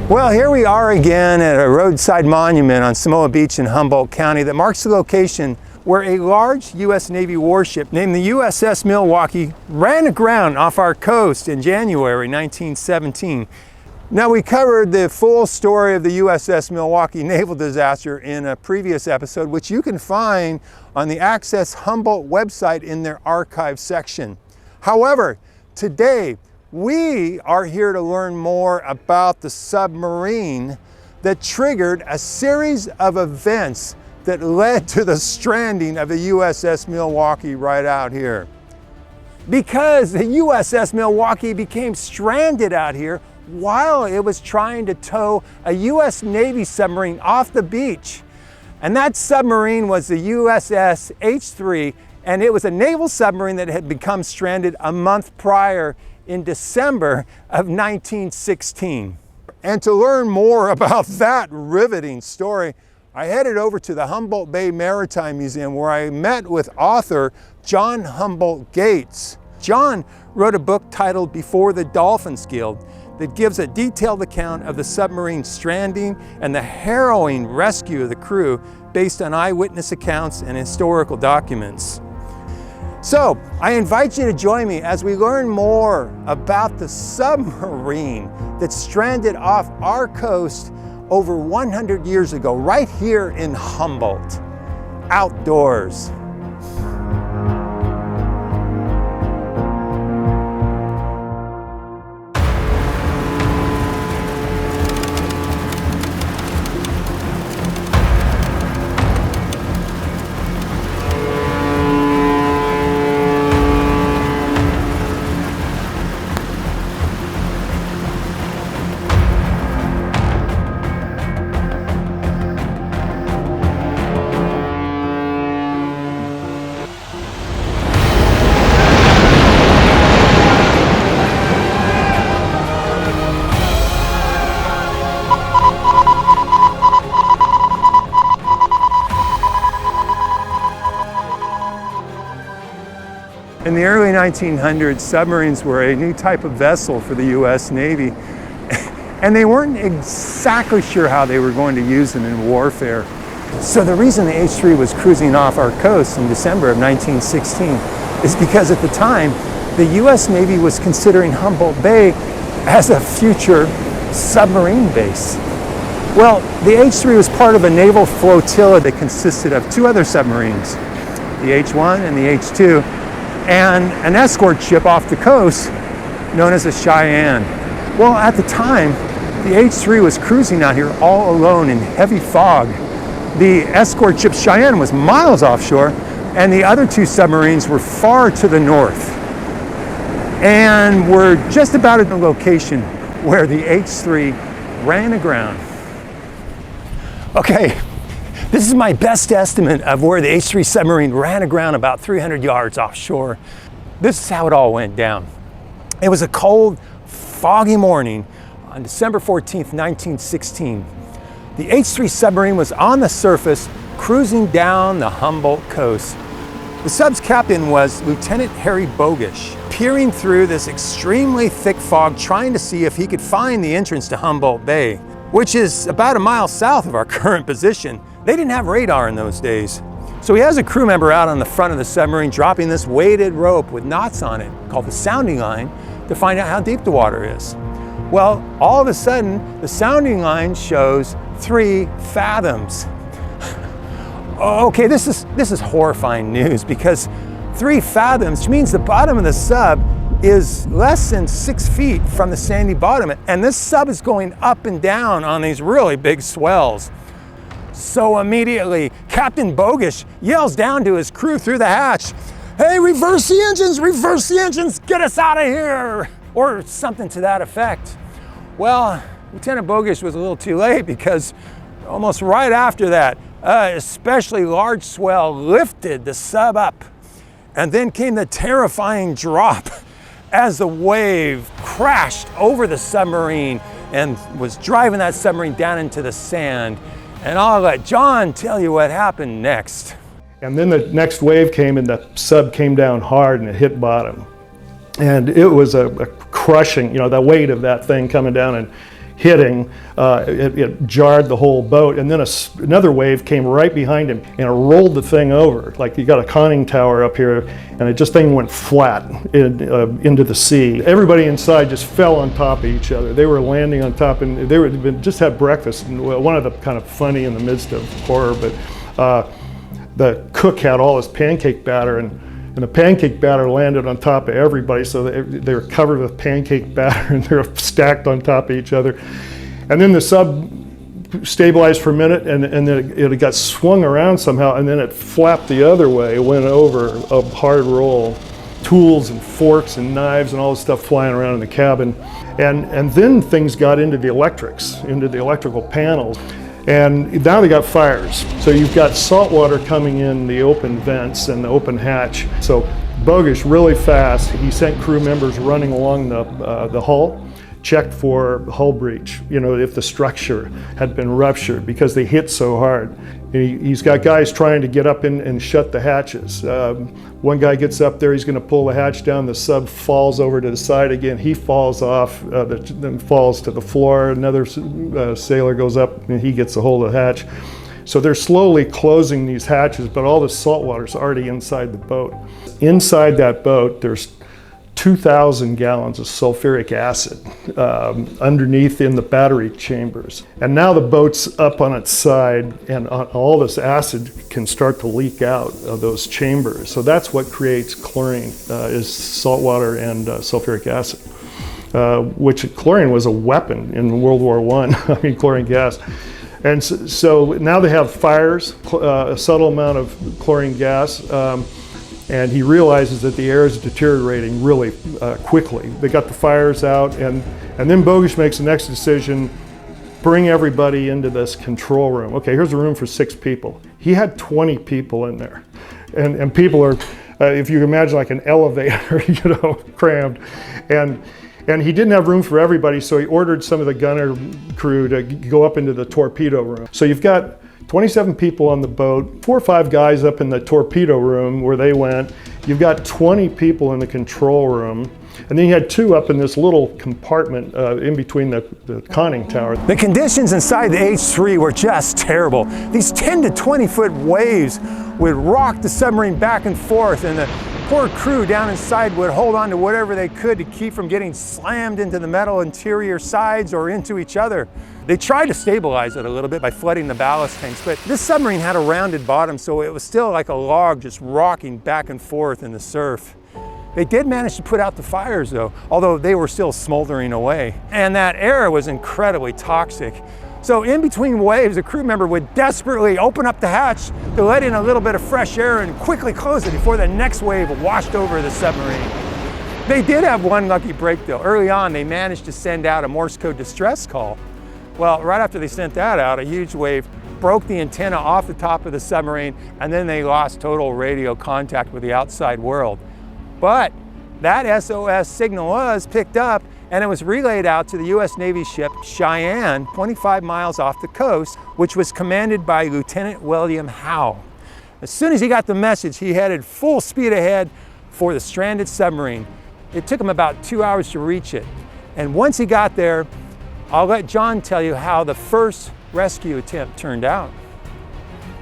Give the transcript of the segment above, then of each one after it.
Well, here we are again at a roadside monument on Samoa Beach in Humboldt County that marks the location where a large U.S. Navy warship named the USS Milwaukee ran aground off our coast in January 1917. Now, we covered the full story of the USS Milwaukee naval disaster in a previous episode, which you can find on the Access Humboldt website in their archive section. However, today, we are here to learn more about the submarine that triggered a series of events that led to the stranding of the USS Milwaukee right out here. Because the USS Milwaukee became stranded out here while it was trying to tow a US Navy submarine off the beach. And that submarine was the USS H3, and it was a naval submarine that had become stranded a month prior in December of 1916. And to learn more about that riveting story, I headed over to the Humboldt Bay Maritime Museum, where I met with author Jon Humboldt Gates. Jon wrote a book titled Before the Dolphins Guild that gives a detailed account of the submarine stranding and the harrowing rescue of the crew based on eyewitness accounts and historical documents. So, I invite you to join me as we learn more about the submarine that stranded off our coast over 100 years ago, right here in Humboldt, outdoors. In the early 1900s, submarines were a new type of vessel for the US Navy, and they weren't exactly sure how they were going to use them in warfare. So the reason the H3 was cruising off our coast in December of 1916 is because at the time, the US Navy was considering Humboldt Bay as a future submarine base. Well, the H3 was part of a naval flotilla that consisted of two other submarines, the H1 and the H2, and an escort ship off the coast known as the Cheyenne. Well, at the time, the H3 was cruising out here all alone in heavy fog. The escort ship Cheyenne was miles offshore, and the other two submarines were far to the north. And we're just about at the location where the H3 ran aground. Okay. This is my best estimate of where the H3 submarine ran aground, about 300 yards offshore. This is how it all went down. It was a cold, foggy morning on December 14th, 1916. The H3 submarine was on the surface, cruising down the Humboldt coast. The sub's captain was Lieutenant Harry Bogish, peering through this extremely thick fog, trying to see if he could find the entrance to Humboldt Bay, which is about a mile south of our current position. They didn't have radar in those days. So he has a crew member out on the front of the submarine dropping this weighted rope with knots on it called the sounding line to find out how deep the water is. Well, all of a sudden, the sounding line shows 3 fathoms. Okay, this is horrifying news, because 3 fathoms means the bottom of the sub is less than 6 feet from the sandy bottom, and this sub is going up and down on these really big swells. So immediately, Captain Bogish yells down to his crew through the hatch, "Hey, reverse the engines, get us out of here!" Or something to that effect. Well, Lieutenant Bogish was a little too late, because almost right after that, especially large swell lifted the sub up. And then came the terrifying drop as the wave crashed over the submarine and was driving that submarine down into the sand. And I'll let Jon tell you what happened next. And then the next wave came, and the sub came down hard and it hit bottom. And it was a crushing, the weight of that thing coming down and hitting, it jarred the whole boat, and then another wave came right behind him and it rolled the thing over. Like you got a conning tower up here, and it just thing went flat into the sea. Everybody inside just fell on top of each other. They were landing on top, and they just had breakfast. And one of the kind of funny in the midst of horror, but the cook had all this pancake batter, and the pancake batter landed on top of everybody, so they were covered with pancake batter and they were stacked on top of each other. And then the sub stabilized for a minute, and then it got swung around somehow, and then it flapped the other way, went over a hard roll. Tools and forks and knives and all this stuff flying around in the cabin. And then things got into the electrics, into the electrical panels. And now they got fires. So you've got salt water coming in the open vents and the open hatch. So Bogish, really fast, he sent crew members running along the hull, checked for hull breach, if the structure had been ruptured because they hit so hard. He's got guys trying to get up in and shut the hatches. One guy gets up there, he's going to pull the hatch down, the sub falls over to the side again, he falls off, then falls to the floor. Another sailor goes up and he gets a hold of the hatch. So they're slowly closing these hatches, but all the salt water's already inside the boat. Inside that boat, there's 2,000 gallons of sulfuric acid underneath in the battery chambers. And now the boat's up on its side, and all this acid can start to leak out of those chambers. So that's what creates chlorine, is salt water and sulfuric acid, which chlorine was a weapon in World War I, chlorine gas. And so now they have fires, a subtle amount of chlorine gas, and he realizes that the air is deteriorating really quickly. They got the fires out, and then Bogish makes the next decision, bring everybody into this control room. Okay, here's a room for 6 people. He had 20 people in there. And people are, if you imagine like an elevator, crammed. And he didn't have room for everybody, so he ordered some of the gunner crew to go up into the torpedo room. So you've got 27 people on the boat, 4 or 5 guys up in the torpedo room where they went. You've got 20 people in the control room. And then you had 2 up in this little compartment in between the conning tower. The conditions inside the H3 were just terrible. These 10 to 20 foot waves would rock the submarine back and forth, and the poor crew down inside would hold on to whatever they could to keep from getting slammed into the metal interior sides or into each other. They tried to stabilize it a little bit by flooding the ballast tanks, but this submarine had a rounded bottom, so it was still like a log just rocking back and forth in the surf. They did manage to put out the fires though, although they were still smoldering away. And that air was incredibly toxic. So in between waves, a crew member would desperately open up the hatch to let in a little bit of fresh air and quickly close it before the next wave washed over the submarine. They did have one lucky break though. Early on, they managed to send out a Morse code distress call. Well, right after they sent that out, a huge wave broke the antenna off the top of the submarine, and then they lost total radio contact with the outside world. But that SOS signal was picked up, and it was relayed out to the U.S. Navy ship Cheyenne, 25 miles off the coast, which was commanded by Lieutenant William Howe. As soon as he got the message, he headed full speed ahead for the stranded submarine. It took him about 2 hours to reach it. And once he got there, I'll let Jon tell you how the first rescue attempt turned out.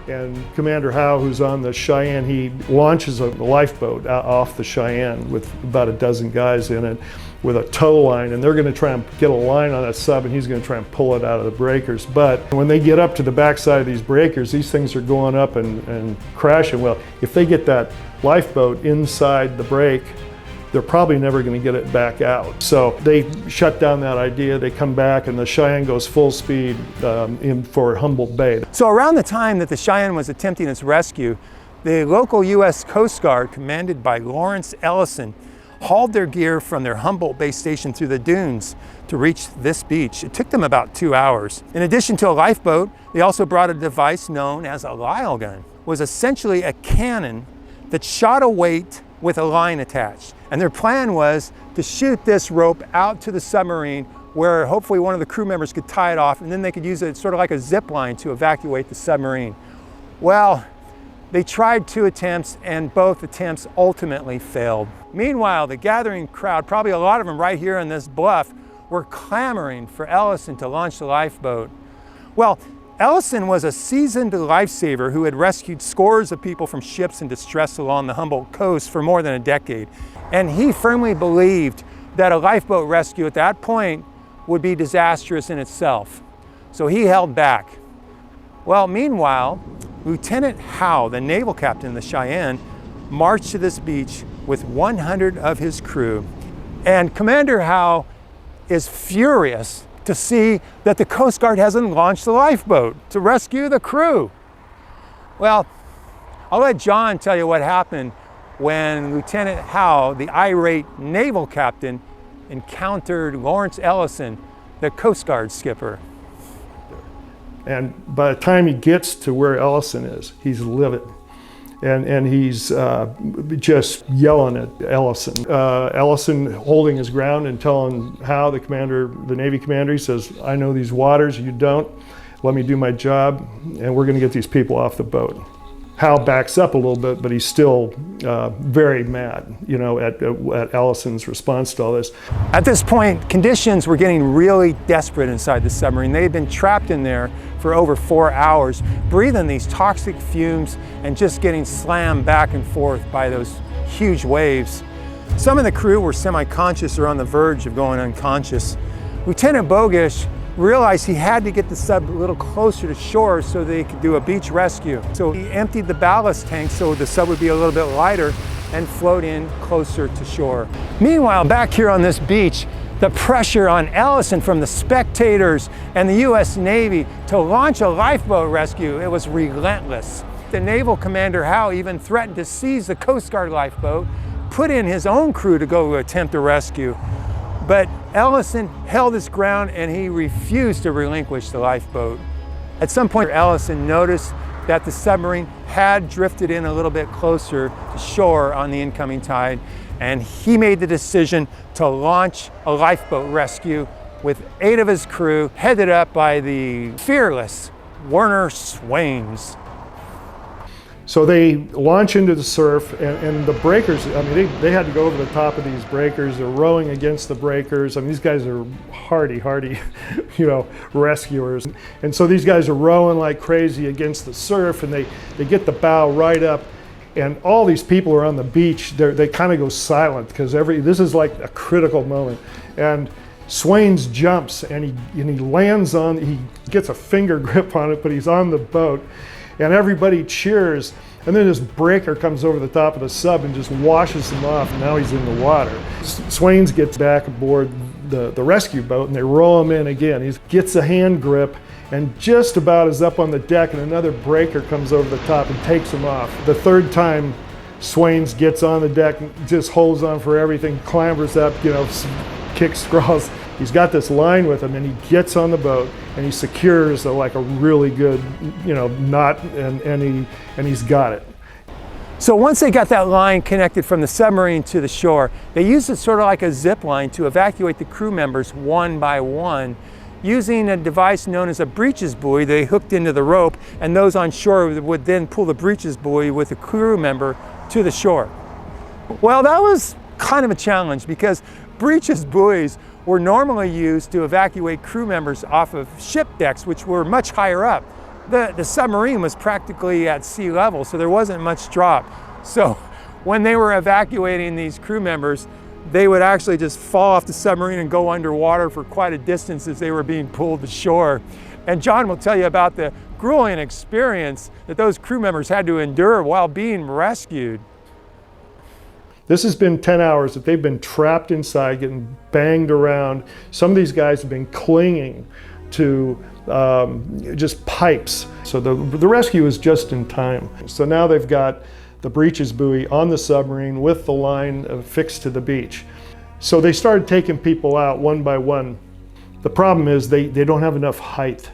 And Commander Howe, who's on the Cheyenne, he launches a lifeboat off the Cheyenne with about a dozen guys in it with a tow line, and they're going to try and get a line on that sub, and he's going to try and pull it out of the breakers. But when they get up to the backside of these breakers, these things are going up and crashing. Well, if they get that lifeboat inside the break, they're probably never going to get it back out. So they shut down that idea, they come back, and the Cheyenne goes full speed in for Humboldt Bay. So around the time that the Cheyenne was attempting its rescue, the local U.S. Coast Guard, commanded by Lawrence Ellison, hauled their gear from their Humboldt Bay station through the dunes to reach this beach. It took them about 2 hours. In addition to a lifeboat, they also brought a device known as a Lyle gun. It was essentially a cannon that shot a weight with a line attached. And their plan was to shoot this rope out to the submarine where hopefully one of the crew members could tie it off, and then they could use it sort of like a zip line to evacuate the submarine. Well, they tried 2 attempts, and both attempts ultimately failed. Meanwhile, the gathering crowd, probably a lot of them right here in this bluff, were clamoring for Ellison to launch the lifeboat. Well, Ellison was a seasoned lifesaver who had rescued scores of people from ships in distress along the Humboldt coast for more than a decade. And he firmly believed that a lifeboat rescue at that point would be disastrous in itself. So he held back. Well, meanwhile, Lieutenant Howe, the naval captain of the Cheyenne, marched to this beach with 100 of his crew. And Commander Howe is furious to see that the Coast Guard hasn't launched the lifeboat to rescue the crew. Well, I'll let John tell you what happened when Lieutenant Howe, the irate naval captain, encountered Lawrence Ellison, the Coast Guard skipper. And by the time he gets to where Ellison is, he's livid. And he's just yelling at Ellison. Ellison holding his ground and telling Howe, the commander, the Navy commander, he says, I know these waters, you don't. Let me do my job, and we're gonna get these people off the boat. Howe backs up a little bit, but he's still very mad, you know, at Ellison's response to all this. At this point, conditions were getting really desperate inside the submarine. They had been trapped in there for over 4 hours, breathing these toxic fumes and just getting slammed back and forth by those huge waves. Some of the crew were semi-conscious or on the verge of going unconscious. Lieutenant Bogish realized he had to get the sub a little closer to shore so they could do a beach rescue. So he emptied the ballast tank so the sub would be a little bit lighter and float in closer to shore. Meanwhile, back here on this beach, the pressure on Ellison from the spectators and the U.S. Navy to launch a lifeboat rescue, it was relentless. The naval commander Howe even threatened to seize the Coast Guard lifeboat, put in his own crew to go attempt a rescue. But Ellison held his ground and he refused to relinquish the lifeboat. At some point, Ellison noticed that the submarine had drifted in a little bit closer to shore on the incoming tide, and he made the decision to launch a lifeboat rescue with 8 of his crew, headed up by the fearless Werner Swains. So they launch into the surf, and the breakers, I mean, they had to go over the top of these breakers. They're rowing against the breakers. I mean, these guys are hardy, you know, rescuers. And so these guys are rowing like crazy against the surf, and they get the bow right up, and all these people are on the beach. They kind of go silent because this is like a critical moment. And Swains jumps, and he lands on, he gets a finger grip on it, but he's on the boat. And everybody cheers, and then this breaker comes over the top of the sub and just washes him off, and now he's in the water. Swains gets back aboard the rescue boat, and they row him in again. He gets a hand grip, and just about is up on the deck, and another breaker comes over the top and takes him off. The third time, Swains gets on the deck, and just holds on for everything, clambers up, you know, kicks, scrawls. He's got this line with him, and he gets on the boat, and he secures like a really good, you know, knot, and he's got it. So once they got that line connected from the submarine to the shore, they used it sort of like a zip line to evacuate the crew members one by one, using a device known as a breeches buoy they hooked into the rope, and those on shore would then pull the breeches buoy with the crew member to the shore. Well, that was kind of a challenge because breeches buoys were normally used to evacuate crew members off of ship decks, which were much higher up. The submarine was practically at sea level, so there wasn't much drop. So when they were evacuating these crew members, they would actually just fall off the submarine and go underwater for quite a distance as they were being pulled to shore. And John will tell you about the grueling experience that those crew members had to endure while being rescued. This has been 10 hours that they've been trapped inside, getting banged around. Some of these guys have been clinging to just pipes. So the rescue is just in time. So now they've got the breeches buoy on the submarine with the line fixed to the beach. So they started taking people out one by one. The problem is they don't have enough height.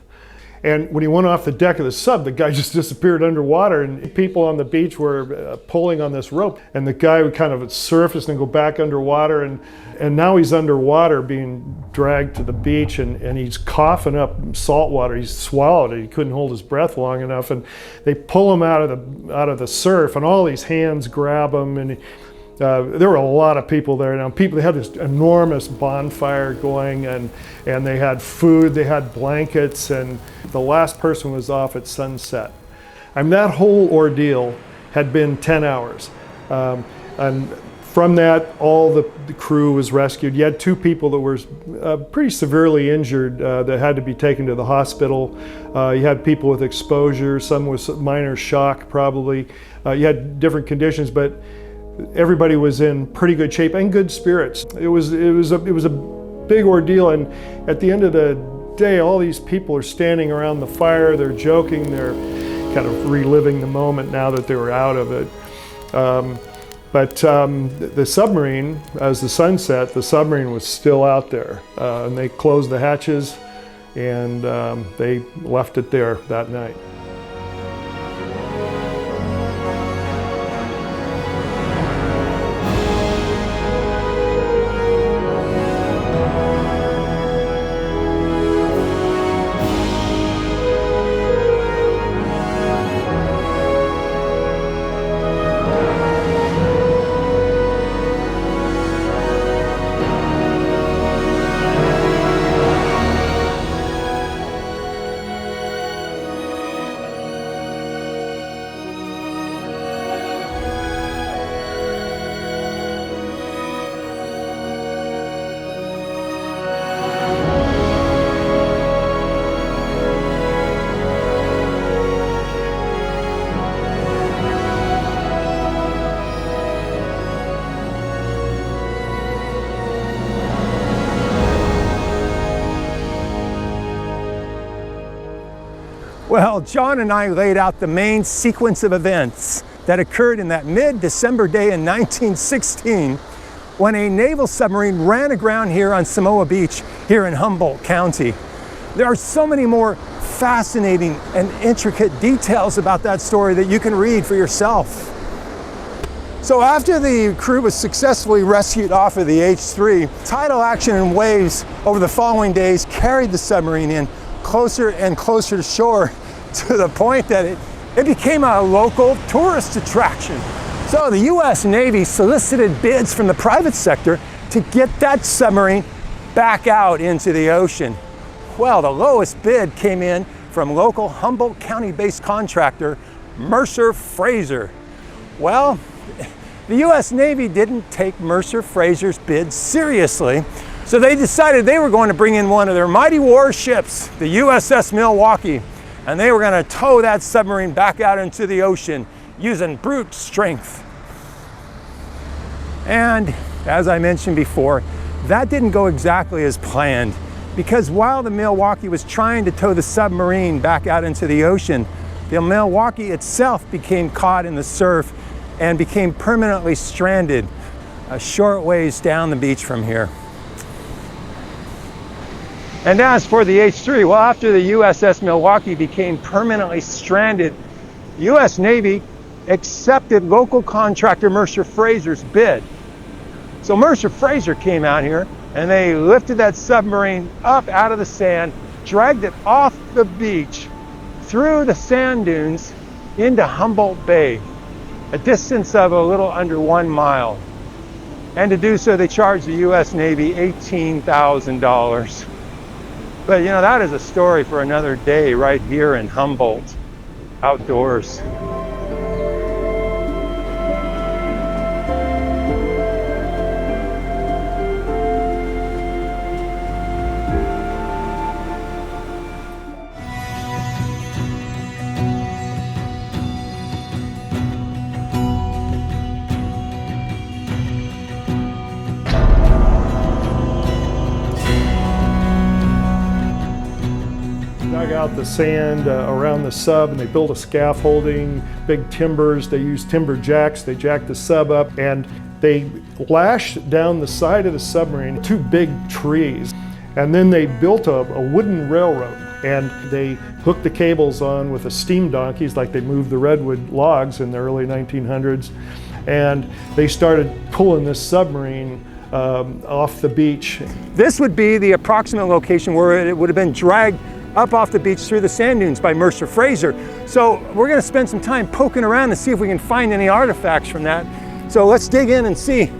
And when he went off the deck of the sub, the guy just disappeared underwater, and people on the beach were pulling on this rope, and the guy would kind of surface and go back underwater, and now he's underwater being dragged to the beach, and he's coughing up salt water. He's swallowed it. He couldn't hold his breath long enough, and they pull him out of the surf, and all these hands grab him, and There were a lot of people there. Now, they had this enormous bonfire going, and they had food, they had blankets, and the last person was off at sunset. I mean, that whole ordeal had been 10 hours. And from that, all the crew was rescued. You had 2 people that were pretty severely injured that had to be taken to the hospital. You had people with exposure, some with minor shock probably. You had different conditions, but everybody was in pretty good shape and good spirits. It was a big ordeal, and at the end of the day, all these people are standing around the fire, they're joking, they're kind of reliving the moment now that they were out of it. But the submarine, as the sun set, the submarine was still out there, and they closed the hatches, and they left it there that night. Well, Jon and I laid out the main sequence of events that occurred in that mid-December day in 1916 when a naval submarine ran aground here on Samoa Beach here in Humboldt County. There are so many more fascinating and intricate details about that story that you can read for yourself. So after the crew was successfully rescued off of the H3, tidal action and waves over the following days carried the submarine in closer and closer to shore to the point that it became a local tourist attraction. So the US Navy solicited bids from the private sector to get that submarine back out into the ocean. Well, the lowest bid came in from local Humboldt County-based contractor Mercer Fraser. Well, the US Navy didn't take Mercer Fraser's bid seriously, so they decided they were going to bring in one of their mighty warships, the USS Milwaukee, and they were going to tow that submarine back out into the ocean using brute strength. And as I mentioned before, that didn't go exactly as planned, because while the Milwaukee was trying to tow the submarine back out into the ocean, the Milwaukee itself became caught in the surf and became permanently stranded a short ways down the beach from here. And as for the H3, well, after the USS Milwaukee became permanently stranded, the US Navy accepted local contractor Mercer Fraser's bid. So Mercer Fraser came out here and they lifted that submarine up out of the sand, dragged it off the beach, through the sand dunes into Humboldt Bay, a distance of a little under 1 mile. And to do so, they charged the US Navy $18,000. But you know, that is a story for another day right here in Humboldt, outdoors. Dug out the sand around the sub, and they built a scaffolding, big timbers. They used timber jacks. They jacked the sub up, and they lashed down the side of the submarine 2 big trees. And then they built a wooden railroad, and they hooked the cables on with the steam donkeys, like they moved the redwood logs in the early 1900s. And they started pulling this submarine off the beach. This would be the approximate location where it would have been dragged up off the beach through the sand dunes by Mercer Fraser. So we're going to spend some time poking around to see if we can find any artifacts from that. So let's dig in and see.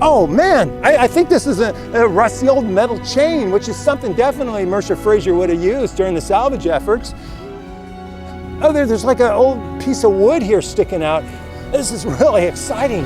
Oh man, I think this is a rusty old metal chain, which is something definitely Mercer Fraser would have used during the salvage efforts. Oh, there's like an old piece of wood here sticking out. This is really exciting.